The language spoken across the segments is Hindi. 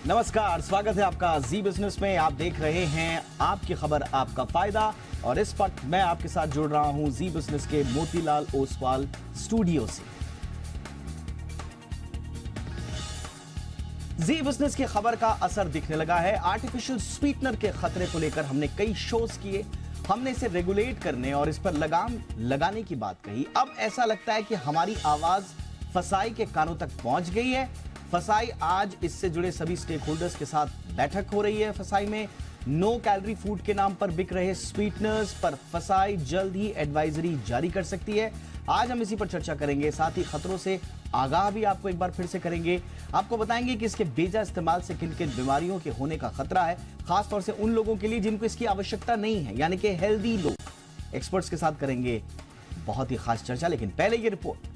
नमस्कार, स्वागत है आपका जी बिजनेस में। आप देख रहे हैं आपकी खबर आपका फायदा और इस वक्त मैं आपके साथ जुड़ रहा हूं जी बिजनेस के मोतीलाल ओसवाल स्टूडियो से। जी बिजनेस की खबर का असर दिखने लगा है। आर्टिफिशियल स्वीटनर के खतरे को लेकर हमने कई शोज किए, हमने इसे रेगुलेट करने और इस पर लगाम लगाने की बात कही। अब ऐसा लगता है कि हमारी आवाज फसाई के कानों तक पहुंच गई है। फसाई आज इससे जुड़े सभी स्टेक होल्डर्स के साथ बैठक हो रही है। फसाई में नो कैलोरी फूड के नाम पर बिक रहे स्वीटनर्स पर फसाई जल्द ही एडवाइजरी जारी कर सकती है। आज हम इसी पर चर्चा करेंगे, साथ ही खतरों से आगाह भी आपको एक बार फिर से करेंगे। आपको बताएंगे कि इसके बेजा इस्तेमाल से किन किन बीमारियों के होने का खतरा है, खासतौर से उन लोगों के लिए जिनको इसकी आवश्यकता नहीं है, यानी कि हेल्दी लोग। एक्सपर्ट्स के साथ करेंगे बहुत ही खास चर्चा, लेकिन पहले ये रिपोर्ट।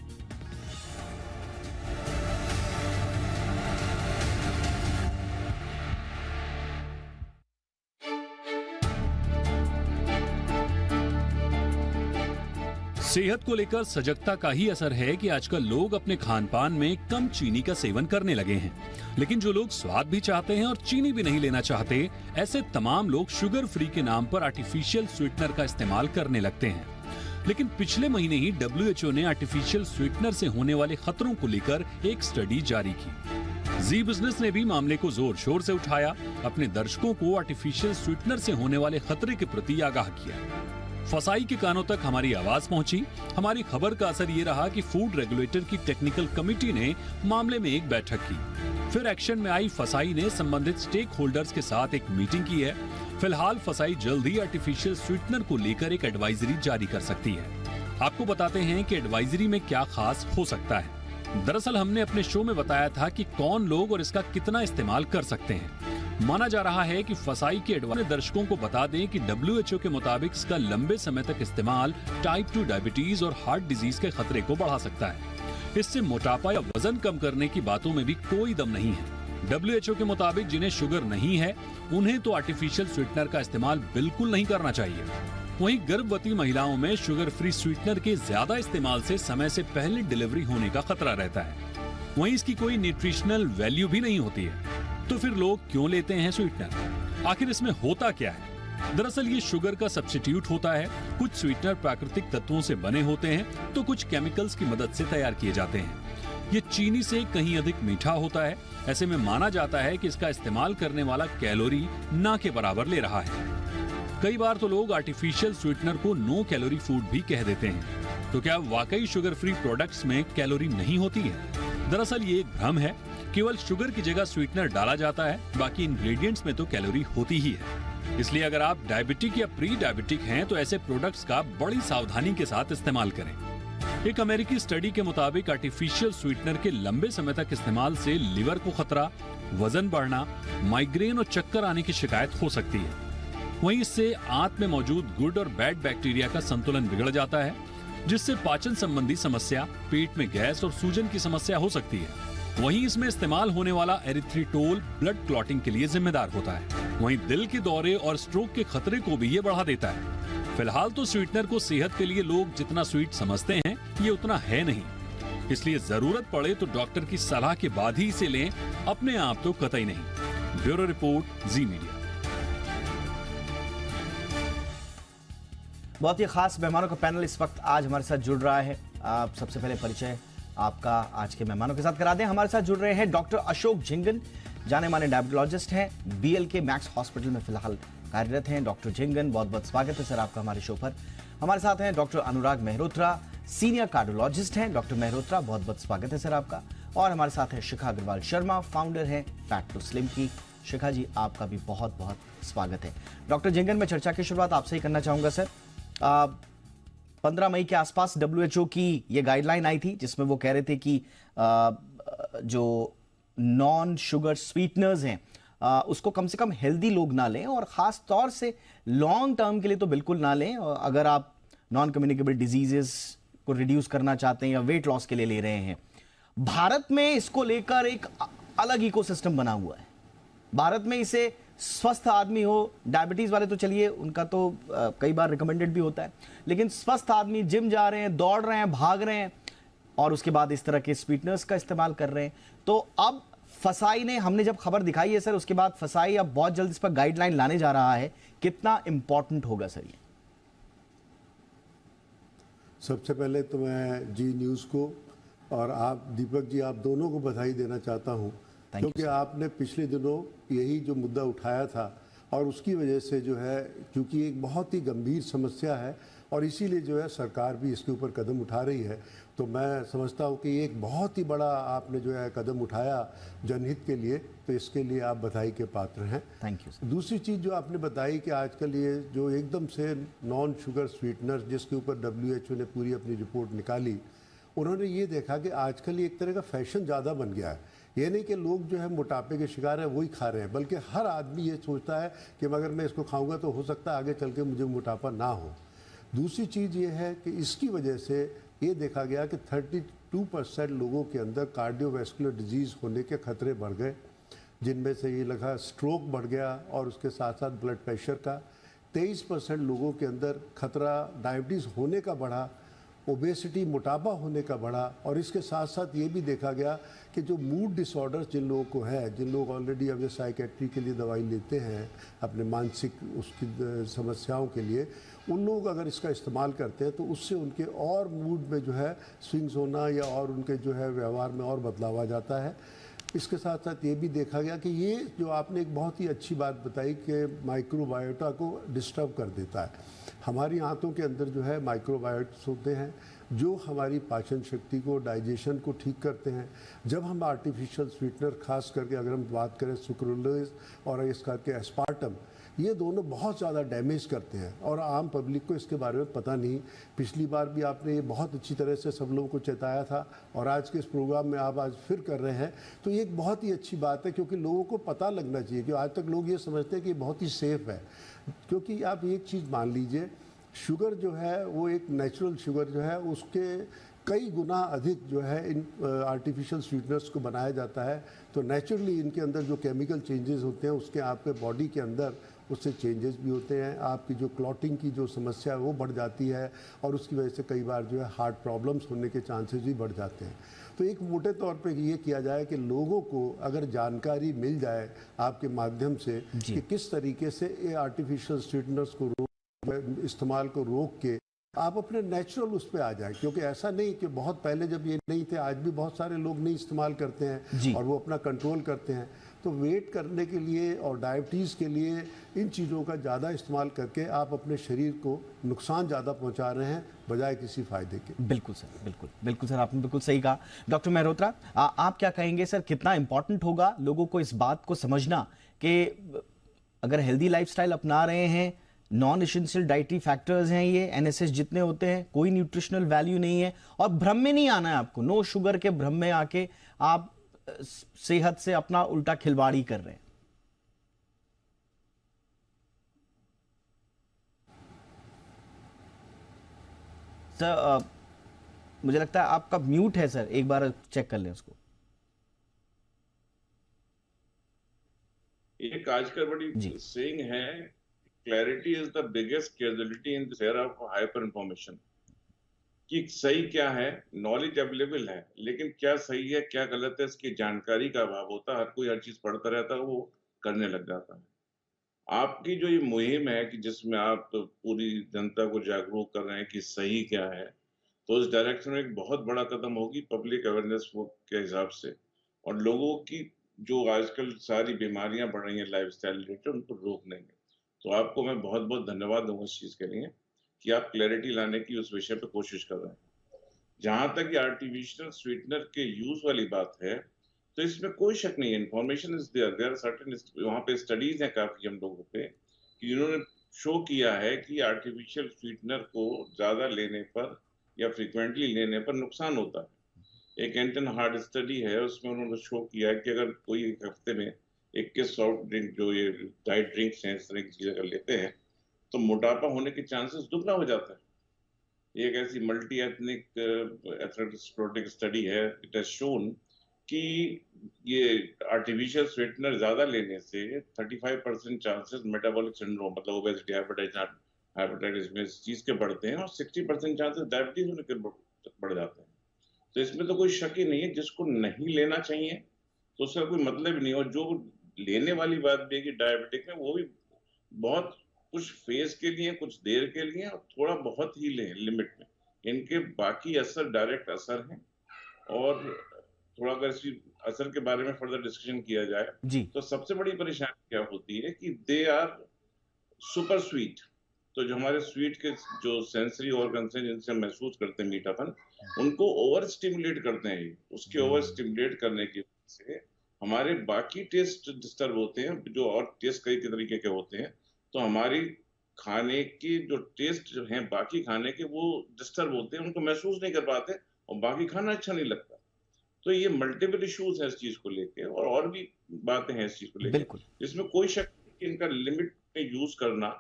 सेहत को लेकर सजगता का ही असर है कि आजकल लोग अपने खान पान में कम चीनी का सेवन करने लगे हैं। लेकिन जो लोग स्वाद भी चाहते हैं और चीनी भी नहीं लेना चाहते, ऐसे तमाम लोग शुगर फ्री के नाम पर आर्टिफिशियल स्वीटनर का इस्तेमाल करने लगते हैं। लेकिन पिछले महीने ही WHO ने आर्टिफिशियल स्वीटनर से होने वाले खतरों को लेकर एक स्टडी जारी की। जी बिजनेस ने भी मामले को जोर शोर से उठाया, अपने दर्शकों को आर्टिफिशियल स्वीटनर से होने वाले खतरे के प्रति आगाह किया। फसाई के कानों तक हमारी आवाज पहुंची। हमारी खबर का असर ये रहा कि फूड रेगुलेटर की टेक्निकल कमेटी ने मामले में एक बैठक की। फिर एक्शन में आई फसाई ने संबंधित स्टेक होल्डर्स के साथ एक मीटिंग की है। फिलहाल फसाई जल्द ही आर्टिफिशियल स्वीटनर को लेकर एक एडवाइजरी जारी कर सकती है। आपको बताते हैं कि एडवाइजरी में क्या खास हो सकता है। दरअसल हमने अपने शो में बताया था कि कौन लोग और इसका कितना इस्तेमाल कर सकते हैं। माना जा रहा है कि फसाई के एडवाइजरी दर्शकों को बता दें कि WHO के मुताबिक इसका लंबे समय तक इस्तेमाल टाइप 2 डायबिटीज और हार्ट डिजीज के खतरे को बढ़ा सकता है। इससे मोटापा या वजन कम करने की बातों में भी कोई दम नहीं है। WHO के मुताबिक जिन्हें शुगर नहीं है, उन्हें तो आर्टिफिशियल स्वीटनर का इस्तेमाल बिल्कुल नहीं करना चाहिए। वहीं गर्भवती महिलाओं में शुगर फ्री स्वीटनर के ज्यादा इस्तेमाल से समय से पहले डिलीवरी होने का खतरा रहता है। वहीं इसकी कोई न्यूट्रिशनल वैल्यू भी नहीं होती है। तो फिर लोग क्यों लेते हैं स्वीटनर? आखिर इसमें होता क्या है? दरअसल ये शुगर का सब्स्टिट्यूट होता है। कुछ स्वीटनर प्राकृतिक तत्वों से बने होते हैं तो कुछ केमिकल्स की मदद से तैयार किए जाते हैं। ये चीनी से कहीं अधिक मीठा होता है। ऐसे में माना जाता है कि इसका इस्तेमाल करने वाला कैलोरी ना के बराबर ले रहा है। कई बार तो लोग आर्टिफिशियल स्वीटनर को नो कैलोरी फूड भी कह देते हैं। तो क्या वाकई शुगर फ्री प्रोडक्ट्स में कैलोरी नहीं होती है? दरअसल ये एक भ्रम है। केवल शुगर की जगह स्वीटनर डाला जाता है, बाकी इंग्रेडिएंट्स में तो कैलोरी होती ही है। इसलिए अगर आप डायबिटिक या प्री डायबिटिक हैं तो ऐसे प्रोडक्ट्स का बड़ी सावधानी के साथ इस्तेमाल करें। एक अमेरिकी स्टडी के मुताबिक आर्टिफिशियल स्वीटनर के लंबे समय तक इस्तेमाल से लिवर को खतरा, वजन बढ़ना, माइग्रेन और चक्कर आने की शिकायत हो सकती है। वहीं इससे आंत में मौजूद गुड और बैड बैक्टीरिया का संतुलन बिगड़ जाता है, जिससे पाचन संबंधी समस्या, पेट में गैस और सूजन की समस्या हो सकती है। वहीं इसमें इस्तेमाल होने वाला एरिथ्रिटोल ब्लड क्लॉटिंग के लिए जिम्मेदार होता है। वहीं दिल के दौरे और स्ट्रोक के खतरे को भी ये बढ़ा देता है। फिलहाल तो स्वीटनर को सेहत के लिए लोग जितना स्वीट समझते हैं, ये उतना है नहीं। इसलिए जरूरत पड़े तो डॉक्टर की सलाह के बाद ही इसे लें, अपने आप तो कतई नहीं। ब्यूरो रिपोर्ट, जी मीडिया। बहुत ही खास मेहमानों का पैनल इस वक्त आज हमारे साथ जुड़ रहा है। आप सबसे पहले परिचय आपका आज के मेहमानों के साथ करा दें। हमारे साथ जुड़ रहे हैं डॉक्टर अशोक झिंगन, जाने माने डायबिटोलॉजिस्ट हैं, BLK मैक्स हॉस्पिटल में फिलहाल कार्यरत हैं। डॉक्टर झिंगन, बहुत बहुत स्वागत है सर आपका हमारे शो पर। हमारे साथ हैं डॉक्टर अनुराग मेहरोत्रा, सीनियर कार्डियोलॉजिस्ट हैं। डॉक्टर मेहरोत्रा, बहुत बहुत स्वागत है सर आपका। और हमारे साथ है शिखा अग्रवाल शर्मा, फाउंडर है फैट टू स्लिम की। शिखा जी, आपका भी बहुत बहुत स्वागत है। डॉक्टर झिंगन, मैं चर्चा की शुरुआत आपसे ही करना चाहूंगा सर। 15 मई के आसपास WHO की ये गाइडलाइन आई थी, जिसमें वो कह रहे थे कि जो नॉन शुगर स्वीटनर्स हैं उसको कम से कम हेल्दी लोग ना लें, और ख़ास तौर से लॉन्ग टर्म के लिए तो बिल्कुल ना लें। अगर आप नॉन कम्युनिकेबल डिजीजेस को रिड्यूस करना चाहते हैं या वेट लॉस के लिए ले रहे हैं। भारत में इसको लेकर एक अलग इकोसिस्टम बना हुआ है। भारत में इसे स्वस्थ आदमी हो, डायबिटीज वाले तो चलिए उनका तो कई बार रिकमेंडेड भी होता है, लेकिन स्वस्थ आदमी जिम जा रहे हैं, दौड़ रहे हैं, भाग रहे हैं और उसके बाद इस तरह के स्वीटनर्स का इस्तेमाल कर रहे हैं, तो अब फसाई ने, हमने जब खबर दिखाई है सर, उसके बाद फसाई अब बहुत जल्द इस पर गाइडलाइन लाने जा रहा है, कितना इंपॉर्टेंट होगा सर ये? सबसे पहले तो मैं जी न्यूज़ को और आप दीपक जी, आप दोनों को बधाई देना चाहता हूं, Thank you, क्योंकि आपने पिछले दिनों यही जो मुद्दा उठाया था और उसकी वजह से जो है, क्योंकि एक बहुत ही गंभीर समस्या है और इसीलिए जो है सरकार भी इसके ऊपर कदम उठा रही है, तो मैं समझता हूं कि एक बहुत ही बड़ा आपने जो है कदम उठाया जनहित के लिए, तो इसके लिए आप बधाई के पात्र हैं। Thank you sir. दूसरी चीज़ जो आपने बताई कि आजकल ये जो एकदम से नॉन शुगर स्वीटनर, जिसके ऊपर WHO ने पूरी अपनी रिपोर्ट निकाली, उन्होंने ये देखा कि आजकल ये एक तरह का फैशन ज़्यादा बन गया है। ये नहीं कि लोग जो है मोटापे के शिकार हैं वही खा रहे हैं, बल्कि हर आदमी ये सोचता है कि अगर मैं इसको खाऊंगा तो हो सकता है आगे चल के मुझे मोटापा ना हो। दूसरी चीज़ ये है कि इसकी वजह से ये देखा गया कि 32% लोगों के अंदर कार्डियोवैस्कुलर डिजीज़ होने के खतरे बढ़ गए, जिनमें से ये लगा स्ट्रोक बढ़ गया और उसके साथ साथ ब्लड प्रेशर का। 23% लोगों के अंदर खतरा डायबिटीज़ होने का बढ़ा, ओबेसिटी मोटापा होने का बढ़ा, और इसके साथ साथ ये भी देखा गया कि जो मूड डिसऑर्डर्स जिन लोगों को है, जिन लोग ऑलरेडी अब साइकेट्री के लिए दवाई लेते हैं अपने मानसिक उसकी समस्याओं के लिए, उन लोग अगर इसका इस्तेमाल करते हैं तो उससे उनके और मूड में जो है स्विंग्स होना या और उनके जो है व्यवहार में और बदलाव आ जाता है। इसके साथ साथ ये भी देखा गया कि ये जो आपने एक बहुत ही अच्छी बात बताई कि माइक्रोबायोटा को डिस्टर्ब कर देता है। हमारी आंतों के अंदर जो है माइक्रोबायोट्स होते हैं जो हमारी पाचन शक्ति को, डाइजेशन को ठीक करते हैं। जब हम आर्टिफिशियल स्वीटनर, खास करके अगर हम बात करें सुक्रोलोज और इस करके एस्पार्टम, ये दोनों बहुत ज़्यादा डैमेज करते हैं और आम पब्लिक को इसके बारे में पता नहीं। पिछली बार भी आपने ये बहुत अच्छी तरह से सब लोगों को चेताया था और आज के इस प्रोग्राम में आप आज फिर कर रहे हैं, तो ये एक बहुत ही अच्छी बात है, क्योंकि लोगों को पता लगना चाहिए कि आज तक लोग ये समझते हैं कि बहुत ही सेफ़ है। क्योंकि आप एक चीज़ मान लीजिए, शुगर जो है वो एक नेचुरल शुगर जो है उसके कई गुना अधिक जो है इन आर्टिफिशियल स्वीटनर्स को बनाया जाता है, तो नेचुरली इनके अंदर जो केमिकल चेंजेस होते हैं उसके आपके बॉडी के अंदर उससे चेंजेस भी होते हैं। आपकी जो क्लॉटिंग की जो समस्या है वो बढ़ जाती है और उसकी वजह से कई बार जो है हार्ट प्रॉब्लम्स होने के चांसेस भी बढ़ जाते हैं। तो एक मोटे तौर पे ये किया जाए कि लोगों को अगर जानकारी मिल जाए आपके माध्यम से कि किस तरीके से ये आर्टिफिशियल स्वीटनर्स को इस्तेमाल को रोक के आप अपने नेचुरल उस पर आ जाए, क्योंकि ऐसा नहीं कि बहुत पहले जब ये नहीं थे, आज भी बहुत सारे लोग नहीं इस्तेमाल करते हैं और वो अपना कंट्रोल करते हैं। तो वेट करने के लिए और डायबिटीज़ के लिए इन चीज़ों का ज़्यादा इस्तेमाल करके आप अपने शरीर को नुकसान ज़्यादा पहुंचा रहे हैं बजाय किसी फायदे के। बिल्कुल सर, बिल्कुल सर, आपने बिल्कुल सही कहा। डॉक्टर मेहरोत्रा, आप क्या कहेंगे सर, कितना इंपॉर्टेंट होगा लोगों को इस बात को समझना कि अगर हेल्दी लाइफस्टाइल अपना रहे हैं, नॉन एसेंशियल डाइटरी फैक्टर्स हैं ये, NSS जितने होते हैं, कोई न्यूट्रिशनल वैल्यू नहीं है और भ्रम में नहीं आना है आपको, नो शुगर के भ्रम में आके आप सेहत से अपना उल्टा खिलवाड़ी कर रहे हैं। सर मुझे लगता है आपका म्यूट है सर, एक बार चेक कर लें उसको। एक आजकल बड़ी सेइंग है, clarity is the biggest casualty in this era of hyper information. कि सही क्या है, नॉलेज अवेलेबल है, लेकिन क्या सही है क्या गलत है इसकी जानकारी का अभाव होता है। हर कोई हर चीज पढ़ता रहता है, वो करने लग जाता है। आपकी जो ये मुहिम है कि जिसमें आप तो पूरी जनता को जागरूक कर रहे हैं कि सही क्या है, तो उस डायरेक्शन में एक बहुत बड़ा कदम होगी पब्लिक अवेयरनेस के हिसाब से, और लोगों की जो आजकल सारी बीमारियां बढ़ रही हैं लाइफस्टाइल रिलेटेड, उनको रोकने में। तो आपको मैं बहुत बहुत धन्यवाद दूंगा इस चीज के लिए कि आप क्लैरिटी लाने की उस विषय पे कोशिश कर रहे हैं। जहां तक ये आर्टिफिशियल स्वीटनर के यूज वाली बात है, तो इसमें कोई शक नहीं है, इन्फॉर्मेशन इज देयर सर्टेन, वहां पे स्टडीज हैं काफी हम लोगों पे कि जिन्होंने शो किया है कि आर्टिफिशियल स्वीटनर को ज्यादा लेने पर या फ्रिक्वेंटली लेने पर नुकसान होता है। एक एंटन हार्ड स्टडी है, उसमें उन्होंने शो किया है कि अगर कोई एक हफ्ते में 21 सॉफ्ट ड्रिंक, जो ये डाइट ड्रिंक्स हैं, इस तरह की चीजें अगर लेते हैं तो मोटापा होने के चांसेस दुगना हो जाता है। एक ऐसी मल्टी एथनिक एथलेटिक स्टडी है, इट हैज शोन कि ये आर्टिफिशियल स्वीटनर ज्यादा लेने से 35% चांसेस मेटाबॉलिक सिंड्रोम, मतलब ओबेसिटी, हाइपेटाइटिस में इस चीज के बढ़ते हैं, और 60% चांसेस डायबिटीज होने के बढ़ जाते हैं। तो इसमें तो कोई शक ही नहीं है, जिसको नहीं लेना चाहिए तो उसका कोई मतलब ही नहीं। और जो लेने वाली बात भी है कि डायबिटिक में वो भी बहुत कुछ फेज के लिए, कुछ देर के लिए, और थोड़ा बहुत ही लें लिमिट में। इनके बाकी असर डायरेक्ट असर हैं। और थोड़ा अगर इसी असर के बारे में फर्दर डिस्कशन किया जाए जी। तो सबसे बड़ी परेशानी क्या होती है कि दे आर सुपर स्वीट। तो जो हमारे स्वीट के जो सेंसरी ऑर्गन्स हैं जिनसे हम महसूस करते हैं मीठापन, उनको ओवर स्टिमुलेट करते हैं ये। उसके ओवर स्टिमुलेट करने की वजह से हमारे बाकी टेस्ट डिस्टर्ब होते हैं, जो और टेस्ट कई तरीके के होते हैं। तो हमारी खाने की जो टेस्ट जो हैं बाकी खाने के, वो डिस्टर्ब होते हैं, उनको महसूस नहीं कर पाते और बाकी खाना अच्छा नहीं लगता। तो ये मल्टीपल इश्यूज है इस चीज को लेके, और भी बातें हैं इस चीज को लेके, बिल्कुल। जिसमें कोई शक नहीं कि इनका लिमिट में यूज करना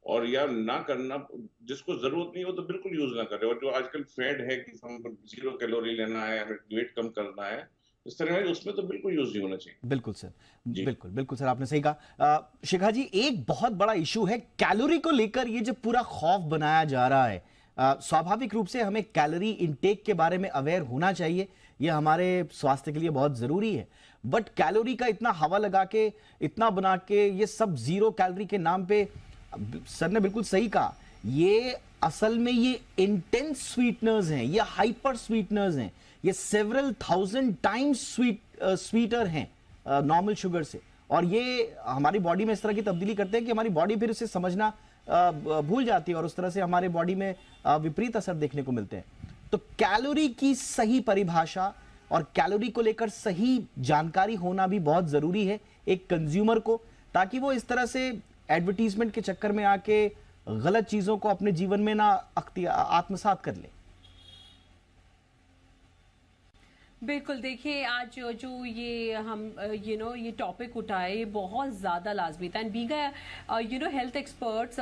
और या ना करना, जिसको जरूरत नहीं हो तो बिल्कुल यूज ना करे। और जो आजकल फैड है कि हमको 0 कैलोरी लेना है, हमें वेट कम करना है, इस तरह में उसमें तो बिल्कुल यूज नहीं होना चाहिए। बिल्कुल सर, जी। बिल्कुल बिल्कुल सर, आपने सही कहा। शिखा जी, एक बहुत बड़ा इशू है कैलोरी को लेकर, ये जो पूरा खौफ बनाया जा रहा है। स्वाभाविक रूप से हमें कैलोरी इनटेक के बारे में अवेयर होना चाहिए, ये हमारे स्वास्थ्य के लिए बहुत जरूरी है। बट कैलोरी का इतना हवा लगा के, इतना बना के, ये सब 0 कैलोरी के नाम पे, सर ने बिल्कुल सही कहा, ये असल में ये इंटेंस स्वीटनर्स हैं, ये हाइपर स्वीटनर्स हैं, ये सेवरल थाउजेंड टाइम्स स्वीटर हैं नॉर्मल शुगर से। और ये हमारी बॉडी में इस तरह की तब्दीली करते हैं कि हमारी बॉडी फिर उसे समझना भूल जाती है, और उस तरह से हमारे बॉडी में विपरीत असर देखने को मिलते हैं। तो कैलोरी की सही परिभाषा और कैलोरी को लेकर सही जानकारी होना भी बहुत जरूरी है एक कंज्यूमर को, ताकि वो इस तरह से एडवर्टीजमेंट के चक्कर में आके गलत चीजों को अपने जीवन में ना आत्मसात कर ले। बिल्कुल, देखिए आज जो ये हम ये टॉपिक उठाए, ये बहुत ज़्यादा लाजमी था। एंड बीइंग हेल्थ एक्सपर्ट्स,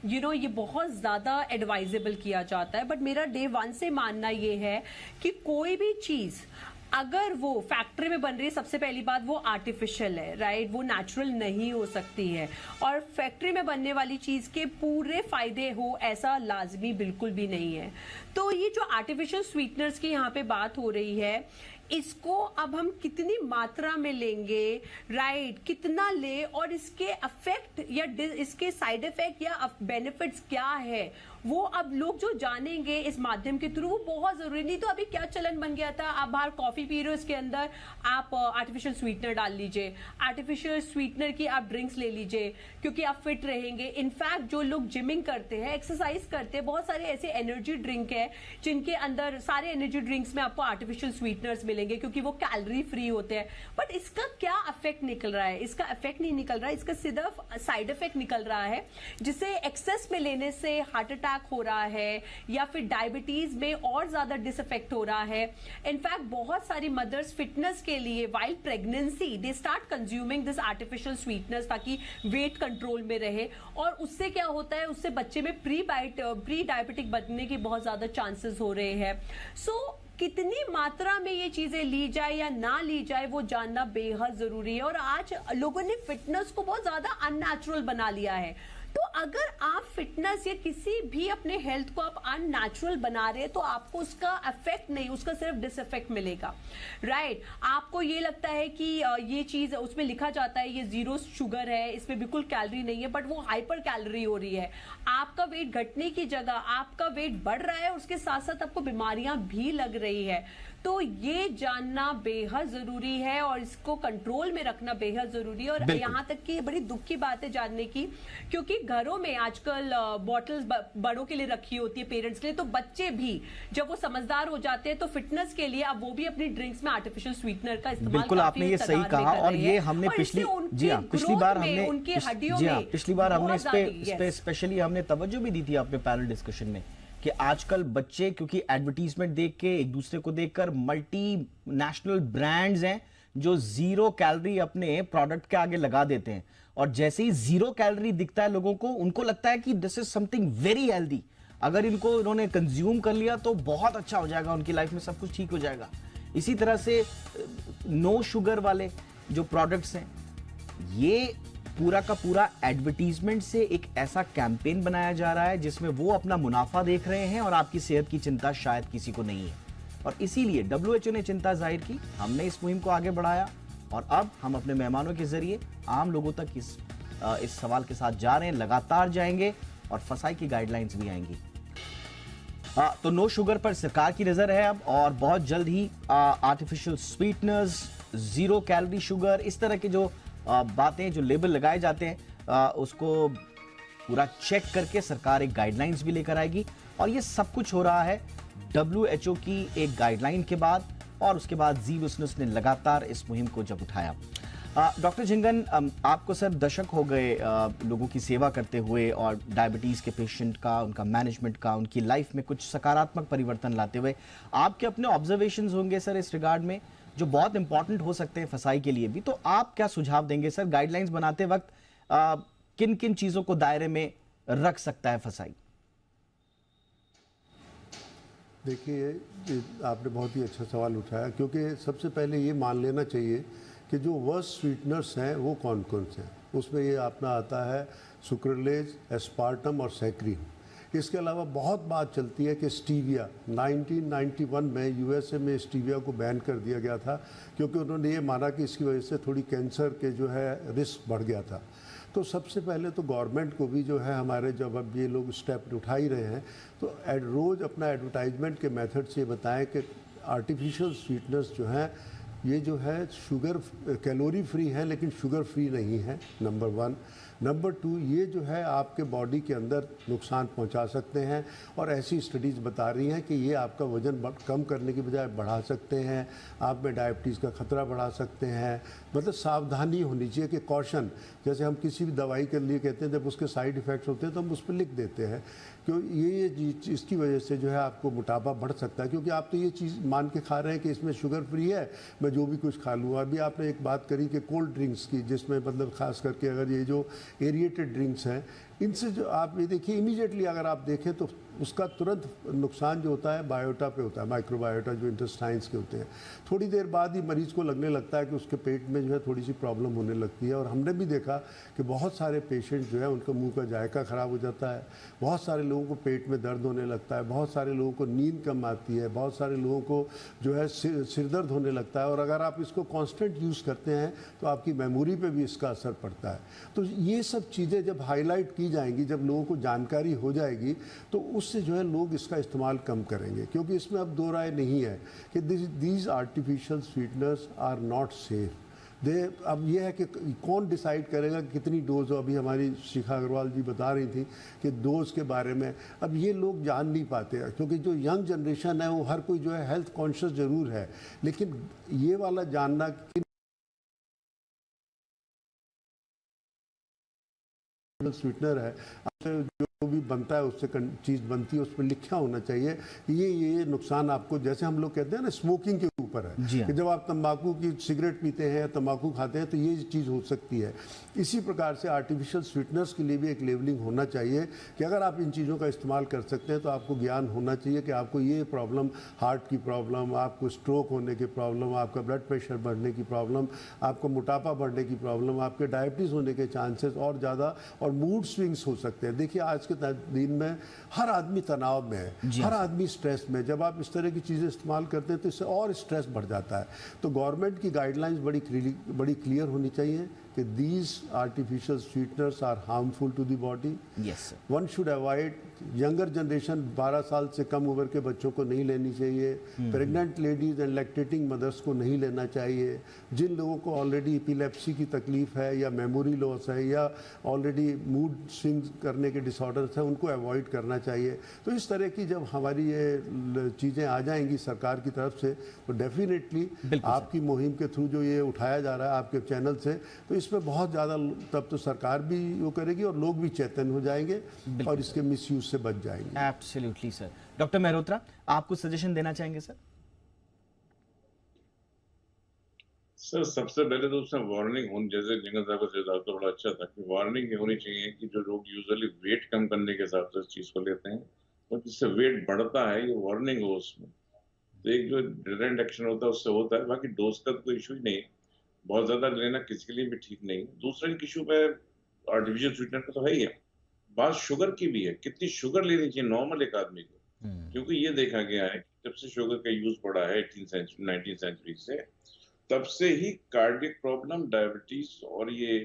ये बहुत ज़्यादा एडवाइजेबल किया जाता है। बट मेरा डे 1 से मानना ये है कि कोई भी चीज़ अगर वो फैक्ट्री में बन रही है, सबसे पहली बात वो आर्टिफिशियल है, राइट, वो नेचुरल नहीं हो सकती है। और फैक्ट्री में बनने वाली चीज के पूरे फायदे हो ऐसा लाजमी बिल्कुल भी नहीं है। तो ये जो आर्टिफिशियल स्वीटनर्स की यहाँ पे बात हो रही है, इसको अब हम कितनी मात्रा में लेंगे, राइट, कितना ले, और इसके अफेक्ट या इसके साइड इफेक्ट या बेनिफिट्स क्या है, वो अब लोग जो जानेंगे इस माध्यम के थ्रू, वो बहुत जरूरी। नहीं तो अभी क्या चलन बन गया था, आप बाहर कॉफी पी रहे हो, इसके अंदर आप आर्टिफिशियल स्वीटनर डाल लीजिए, आर्टिफिशियल स्वीटनर की आप ड्रिंक्स ले लीजिए क्योंकि आप फिट रहेंगे। इनफैक्ट जो लोग जिमिंग करते हैं, एक्सरसाइज करते हैं, बहुत सारे ऐसे एनर्जी ड्रिंक है जिनके अंदर, सारे एनर्जी ड्रिंक्स में आपको आर्टिफिशियल स्वीटनर्स मिलेंगे क्योंकि वो कैलोरी फ्री होते हैं। बट इसका क्या इफेक्ट निकल रहा है? इसका इफेक्ट नहीं निकल रहा है, इसका सिर्फ साइड इफेक्ट निकल रहा है, जिसे एक्सेस में लेने से हार्ट अटैक हो रहा है या फिर डायबिटीज में और ज्यादा डिसइफेक्ट हो रहा है। इनफैक्ट बहुत सारी मदर्स फिटनेस के लिए while pregnancy they start consuming this artificial sweeteners ताकि वेट कंट्रोल में रहे। और उससे क्या होता है, उससे बच्चे में प्री डायबिटिक बनने के बहुत ज्यादा चांसेस हो रहे हैं। सो कितनी मात्रा में ये चीजें ली जाए या ना ली जाए वो जानना बेहद जरूरी है। और आज लोगों ने फिटनेस को बहुत ज्यादा अननेचुरल बना लिया है। तो अगर आप फिटनेस या किसी भी अपने हेल्थ को आप अननेचुरल बना रहे हैं तो आपको उसका इफेक्ट नहीं, उसका सिर्फ डिसइफेक्ट मिलेगा, राइट। आपको ये लगता है कि ये चीज, उसमें लिखा जाता है ये 0 शुगर है, इसमें बिल्कुल कैलोरी नहीं है, बट वो हाइपर कैलोरी हो रही है। आपका वेट घटने की जगह आपका वेट बढ़ रहा है, उसके साथ साथ आपको बीमारियां भी लग रही है। तो ये जानना बेहद जरूरी है और इसको कंट्रोल में रखना बेहद जरूरी है। और यहाँ तक कि बड़ी दुख की बात है जानने की, क्योंकि घरों में आजकल बॉटल्स बड़ों के लिए रखी होती है, पेरेंट्स के लिए, तो बच्चे भी जब वो समझदार हो जाते हैं तो फिटनेस के लिए अब वो भी अपनी ड्रिंक्स में आर्टिफिशियल स्वीटनर का इस्तेमाल, बिल्कुल आपने ये सही कहा। और ये हमने पिछली बार हमने उनकी हड्डियों में, पिछली बार हमने इस पे स्पेशली हमने तवज्जो भी दी थी अपने पैनल डिस्कशन में कि आजकल बच्चे क्योंकि एडवर्टीजमेंट देख के, एक दूसरे को देखकर, मल्टी नेशनल ब्रांड्स हैं जो 0 कैलोरी अपने प्रोडक्ट के आगे लगा देते हैं, और जैसे ही 0 कैलोरी दिखता है लोगों को, उनको लगता है कि this is something very healthy, अगर इन्होंने कंज्यूम कर लिया तो बहुत अच्छा हो जाएगा, उनकी लाइफ में सब कुछ ठीक हो जाएगा। इसी तरह से नो शुगर वाले जो प्रोडक्ट्स हैं, ये पूरा का पूरा एडवर्टीजमेंट से एक ऐसा कैंपेन बनाया जा रहा है जिसमें वो अपना मुनाफा देख रहे हैं और आपकी सेहत की चिंता शायद किसी को नहीं है। और इसीलिए WHO ने चिंता जाहिर की, हमने इस मुहिम को आगे बढ़ाया, और अब हम अपने मेहमानों के जरिए आम लोगों तक इस सवाल के साथ जा रहे हैं, लगातार जाएंगे और फसाई की गाइडलाइंस भी आएंगी। तो नो शुगर पर सरकार की नजर है अब, और बहुत जल्द ही artificial sweeteners, zero calorie sugar, इस तरह के जो बातें, जो लेबल लगाए जाते हैं, उसको पूरा चेक करके सरकार एक गाइडलाइंस भी लेकर आएगी। और ये सब कुछ हो रहा है WHO की एक गाइडलाइन के बाद, और उसके बाद जी बिजनेस ने लगातार इस मुहिम को जब उठाया। डॉक्टर झिंगन, आपको सर दशक हो गए लोगों की सेवा करते हुए, और डायबिटीज़ के पेशेंट का, उनका मैनेजमेंट का, उनकी लाइफ में कुछ सकारात्मक परिवर्तन लाते हुए। आपके अपने ऑब्जर्वेशंस होंगे सर इस रिगार्ड में, जो बहुत इंपॉर्टेंट हो सकते हैं फसाई के लिए भी। तो आप क्या सुझाव देंगे सर, गाइडलाइंस बनाते वक्त किन किन चीज़ों को दायरे में रख सकता है फसाई? देखिए, आपने बहुत ही अच्छा सवाल उठाया, क्योंकि सबसे पहले ये मान लेना चाहिए कि जो वर्स्ट स्वीटनर्स हैं वो कौन कौन से हैं। उसमें ये अपना आता है सुक्रोलेज, एस्पार्टम और सैक्रीन। इसके अलावा बहुत बात चलती है कि स्टीविया, 1991 में यूएसए में स्टीविया को बैन कर दिया गया था, क्योंकि उन्होंने ये माना कि इसकी वजह से थोड़ी कैंसर के जो है रिस्क बढ़ गया था। तो सबसे पहले तो गवर्नमेंट को भी जो है हमारे, जब अब ये लोग स्टेप उठा ही रहे हैं, तो रोज़ अपना एडवर्टाइजमेंट के मेथड से बताएं कि आर्टिफिशियल स्वीटनर्स जो हैं ये जो है शुगर कैलोरी फ्री है लेकिन शुगर फ्री नहीं है, नंबर 1। नंबर 2, ये जो है आपके बॉडी के अंदर नुकसान पहुंचा सकते हैं, और ऐसी स्टडीज़ बता रही हैं कि ये आपका वज़न कम करने की बजाय बढ़ा सकते हैं, आप में डायबिटीज़ का खतरा बढ़ा सकते हैं। मतलब सावधानी होनी चाहिए कि कॉशन, जैसे हम किसी भी दवाई के लिए कहते हैं, जब उसके साइड इफ़ेक्ट्स होते हैं तो हम उस पर लिख देते हैं क्यों ये इसकी वजह से जो है आपको मोटापा बढ़ सकता है, क्योंकि आप तो ये चीज़ मान के खा रहे हैं कि इसमें शुगर फ्री है, मैं जो भी कुछ खा लूँ। अभी आपने एक बात करी कि कोल्ड ड्रिंक्स की, जिसमें मतलब ख़ास करके अगर ये जो एरिएटेड ड्रिंक्स हैं, इनसे जो आप ये देखिए इमीडिएटली अगर आप देखें तो उसका तुरंत नुकसान जो होता है बायोटा पे होता है, माइक्रोबायोटा जो इंटेस्टाइन्स के होते हैं। थोड़ी देर बाद ही मरीज़ को लगने लगता है कि उसके पेट में जो है थोड़ी सी प्रॉब्लम होने लगती है, और हमने भी देखा कि बहुत सारे पेशेंट जो है उनका मुंह का जायका ख़राब हो जाता है, बहुत सारे लोगों को पेट में दर्द होने लगता है, बहुत सारे लोगों को नींद कम आती है, बहुत सारे लोगों को जो है सिर दर्द होने लगता है। और अगर आप इसको कॉन्स्टेंट यूज़ करते हैं तो आपकी मेमोरी पर भी इसका असर पड़ता है। तो ये सब चीज़ें जब हाईलाइट की जाएंगी, जब लोगों को जानकारी हो जाएगी, तो उससे जो है लोग इसका इस्तेमाल कम करेंगे, क्योंकि इसमें अब दो राय नहीं है कि these artificial sweeteners are not safe. अब ये है कि कौन डिसाइड करेगा कि कितनी डोज हो। अभी हमारी शिखा अग्रवाल जी बता रही थी कि डोज के बारे में अब ये लोग जान नहीं पाते, क्योंकि जो यंग जनरेशन है वो हर कोई जो है हेल्थ कॉन्शियस ज़रूर है, लेकिन ये वाला जानना कि स्वीटनर है, जो भी बनता है उससे चीज़ बनती है उस पर लिखा होना चाहिए ये नुकसान आपको, जैसे हम लोग कहते हैं ना स्मोकिंग के ऊपर है कि जब आप तंबाकू की सिगरेट पीते हैं, तंबाकू खाते हैं, तो ये चीज़ हो सकती है। इसी प्रकार से आर्टिफिशियल स्वीटनर्स के लिए भी एक लेवलिंग होना चाहिए कि अगर आप इन चीज़ों का इस्तेमाल कर सकते हैं तो आपको ज्ञान होना चाहिए कि आपको ये प्रॉब्लम, हार्ट की प्रॉब्लम, आपको स्ट्रोक होने की प्रॉब्लम, आपका ब्लड प्रेशर बढ़ने की प्रॉब्लम, आपको मोटापा बढ़ने की प्रॉब्लम, आपके डायबिटीज़ होने के चांसेस और ज़्यादा, और मूड स्विंग्स हो सकते हैं। देखिए आज के दिन में हर आदमी तनाव में है, हर आदमी स्ट्रेस में। जब आप इस तरह की चीज़ें इस्तेमाल करते हैं तो इससे और स्ट्रेस बढ़ जाता है। तो गवर्नमेंट की गाइडलाइंस बड़ी क्लियर होनी चाहिए कि these artificial sweeteners are harmful to the body. Yes, sir. One should avoid, younger generation 12 साल से कम उम्र के बच्चों को नहीं लेनी चाहिए, pregnant ladies and lactating mothers को नहीं लेना चाहिए, जिन लोगों को ऑलरेडी एपिलेप्सी की तकलीफ है या मेमोरी लॉस है या ऑलरेडी मूड स्विंग करने के डिसऑर्डर्स हैं, उनको अवॉइड करना चाहिए। तो इस तरह की जब हमारी ये चीज़ें आ जाएंगी सरकार की तरफ से, तो डेफिनेटली आपकी मुहिम के थ्रू जो ये उठाया जा रहा है आपके चैनल से, तो इसमें बहुत ज़्यादा तब तो सरकार भी वो करेगी और लोग भी चेतन हो जाएंगे और इसके मिसयूज से बच जाएंगे। Absolutely sir. डॉक्टर मेहरोत्रा, आप कुछ सजेशन देना चाहेंगे सर? सर सबसे पहले तो उसमें वार्निंग होनी, जैसे जिंगन साहब का सुझाव तो बड़ा अच्छा था कि वार्निंग होनी चाहिए कि जो लोग यूजुअली वेट कम करने के हिसाब से इस चीज को लेते हैं और जिससे वेट बढ़ता है, ये वार्निंग हो उसमें। तो एक जो डिरेक्ट एक्शन होता है उससे होता है, बाकी डोज का कोई इशू ही नहीं, बहुत ज्यादा लेना किसी के लिए भी ठीक नहीं। दूसरा इशू पे आर्टिफिशियल स्वीटनर का तो है ही है, बात शुगर की भी है, कितनी शुगर लेनी चाहिए नॉर्मल एक आदमी को, क्योंकि ये देखा गया है जब से शुगर का यूज बढ़ा है 19th सेंचुरी से, तब से ही कार्डियक प्रॉब्लम, डायबिटीज और ये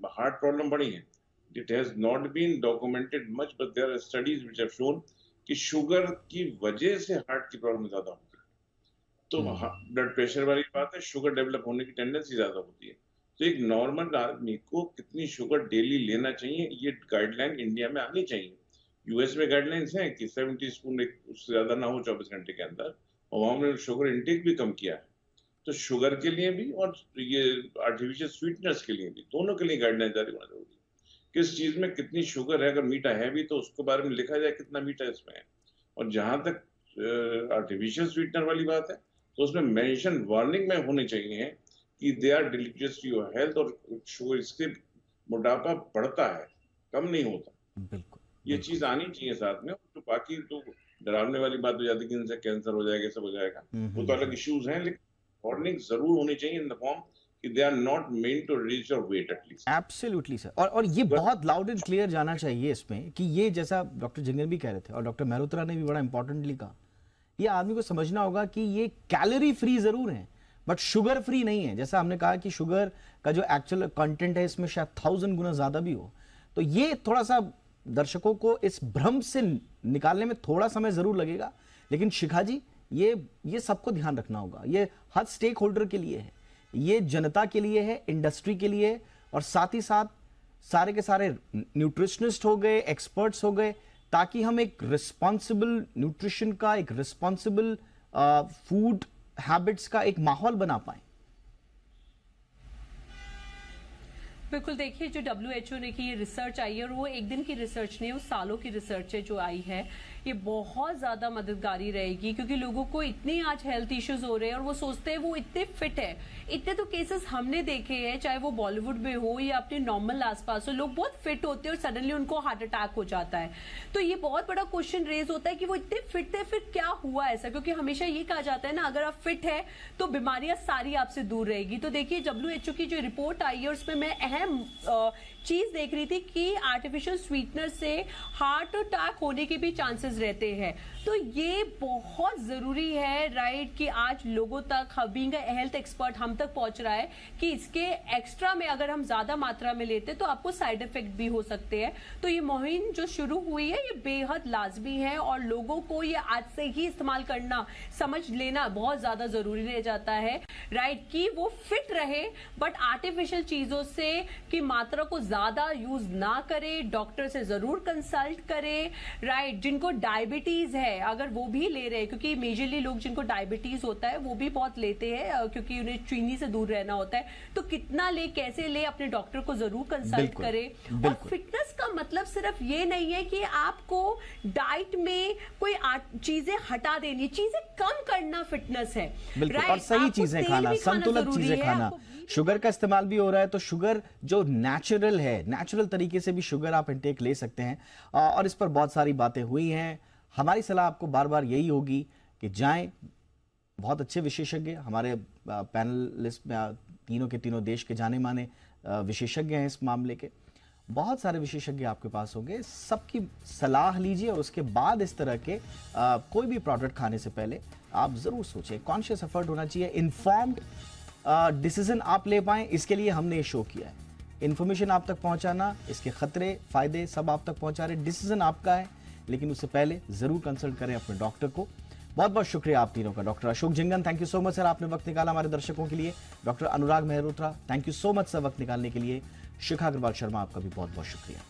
हार्ट प्रॉब्लम बढ़ी है। It has not been documented much but there are studies which have shown कि शुगर की वजह से हार्ट की प्रॉब्लम ज्यादा होती है। तो ब्लड प्रेशर वाली बात है, शुगर डेवलप होने की टेंडेंसी ज्यादा होती है। तो एक नॉर्मल आदमी को कितनी शुगर डेली लेना चाहिए, ये गाइडलाइन इंडिया में आनी चाहिए। यूएस में गाइडलाइंस हैं कि 70 स्पून उससे ज्यादा ना हो 24 घंटे के अंदर, और वहां में शुगर इंटेक भी कम किया है। तो शुगर के लिए भी और ये आर्टिफिशियल स्वीटनर्स के लिए भी, दोनों के लिए गाइडलाइन जारी होना जरूरी है। किस चीज में कितनी शुगर है, अगर मीठा है भी तो उसके बारे में लिखा जाए कितना मीठा इसमें है। और जहां तक आर्टिफिशियल स्वीटनर वाली बात है, तो उसमें मेंशन वार्निंग में होने चाहिए कि they are delicious to your health, और शुगर इससे मोटापा बढ़ता है, कम नहीं होता। बिल्कुल, ये चीज आनी चाहिए साथ में। तो बाकी तो डरावने वाली बात हो जाती है कि इनसे कैंसर हो जाएगा, सब हो जाएगा, वो तो अलग इश्यूज हैं, लेकिन वार्निंग जरूर होनी चाहिए इन द फॉर्म कि they are not meant to reach your weight at least. Absolutely sir. और ये बहुत लाउड एंड क्लियर जाना चाहिए इसमें कि ये, जैसा डॉक्टर जिंगन भी कह रहे थे और डॉक्टर मेहरोत्रा ने भी बड़ा इंपॉर्टेंटली कहा, ये आदमी को समझना होगा कि ये कैलोरी फ्री जरूर है बट शुगर फ्री नहीं है। जैसा हमने कहा कि शुगर का जो एक्चुअल कंटेंट है इसमें शायद 1000 गुना ज्यादा भी हो। तो ये थोड़ा सा दर्शकों को इस भ्रम से निकालने में थोड़ा समय जरूर लगेगा, लेकिन शिखा जी ये सबको ध्यान रखना होगा। ये हर स्टेक होल्डर के लिए है, ये जनता के लिए है, इंडस्ट्री के लिए, और साथ ही साथ सारे के सारे न्यूट्रिशनिस्ट हो गए, एक्सपर्ट्स हो गए, ताकि हम एक रिस्पॉन्सिबल न्यूट्रिशन का, एक रिस्पॉन्सिबल फूड हैबिट्स का एक माहौल बना पाए। बिल्कुल, देखिए जो WHO ने की ये रिसर्च आई है, और वो एक दिन की रिसर्च नहीं है, वो सालों की रिसर्च है जो आई है, ये बहुत ज्यादा मददगारी रहेगी, क्योंकि लोगों को इतने आज हेल्थ इश्यूज हो रहे हैं और वो सोचते हैं वो इतने फिट है। इतने तो केसेस हमने देखे हैं, चाहे वो बॉलीवुड में हो या अपने नॉर्मल आसपास हो, लोग बहुत फिट होते हैं और सडनली उनको हार्ट अटैक हो जाता है। तो ये बहुत बड़ा क्वेश्चन रेज होता है कि वो इतने फिट थे, फिर क्या हुआ ऐसा? क्योंकि हमेशा ये कहा जाता है ना, अगर आप फिट है तो बीमारियां सारी आपसे दूर रहेगी। तो देखिए WHO की जो रिपोर्ट आई है उसमें मैं अहम चीज देख रही थी कि आर्टिफिशियल स्वीटनर से हार्ट अटैक होने के भी चांसेस रहते हैं। तो ये बहुत जरूरी है, राइट, कि आज लोगों तक, बीइंग अ हेल्थ एक्सपर्ट, हम तक पहुंच रहा है कि इसके एक्स्ट्रा में अगर हम ज्यादा मात्रा में लेते तो आपको साइड इफेक्ट भी हो सकते हैं। तो ये मुहिम जो शुरू हुई है ये बेहद लाजमी है, और लोगों को ये आज से ही इस्तेमाल करना, समझ लेना बहुत ज्यादा जरूरी रह जाता है, राइट, कि वो फिट रहे बट आर्टिफिशियल चीजों से की मात्रा को ज्यादा यूज ना करे, डॉक्टर से जरूर कंसल्ट करे, राइट। जिनको डायबिटीज है अगर वो भी ले रहे हैं, क्योंकि मेजरली लोग जिनको डायबिटीज होता है वो भी बहुत लेते हैं क्योंकि उन्हें चीनी से दूर रहना होता है, तो कितना ले, कैसे ले, अपने डॉक्टर को जरूर कंसल्ट करें। और फिटनेस का मतलब सिर्फ ये नहीं है कि आपको डाइट में कोई चीजें हटा देनी, चीजें कम करना फिटनेस है, राइट। और सही चीजें खाना, संतुलित चीजें खाना। शुगर का इस्तेमाल भी हो रहा है, तो शुगर जो नेचुरल है, नेचुरल तरीके से भी शुगर आप इंटेक ले सकते हैं। और इस पर बहुत सारी बातें हुई हैं। हमारी सलाह आपको बार बार यही होगी कि जाएं, बहुत अच्छे विशेषज्ञ हमारे पैनलिस्ट में तीनों के तीनों देश के जाने माने विशेषज्ञ हैं इस मामले के। बहुत सारे विशेषज्ञ आपके पास होंगे, सबकी सलाह लीजिए और उसके बाद इस तरह के कोई भी प्रोडक्ट खाने से पहले आप जरूर सोचें। कॉन्शियस एफर्ट होना चाहिए, इन्फॉर्म्ड डिसीजन आप ले पाएं, इसके लिए हमने ये शो किया है। इन्फॉर्मेशन आप तक पहुंचाना, इसके खतरे फायदे सब आप तक पहुंचा रहे, डिसीजन आपका है, लेकिन उससे पहले जरूर कंसल्ट करें अपने डॉक्टर को। बहुत बहुत शुक्रिया आप तीनों का। Doctor Ashok Jhingan, thank you so much sir, आपने वक्त निकाला हमारे दर्शकों के लिए। Doctor Anurag Mehrotra, thank you so much sir वक्त निकालने के लिए। शिखा अग्रवाल शर्मा, आपका भी बहुत बहुत शुक्रिया।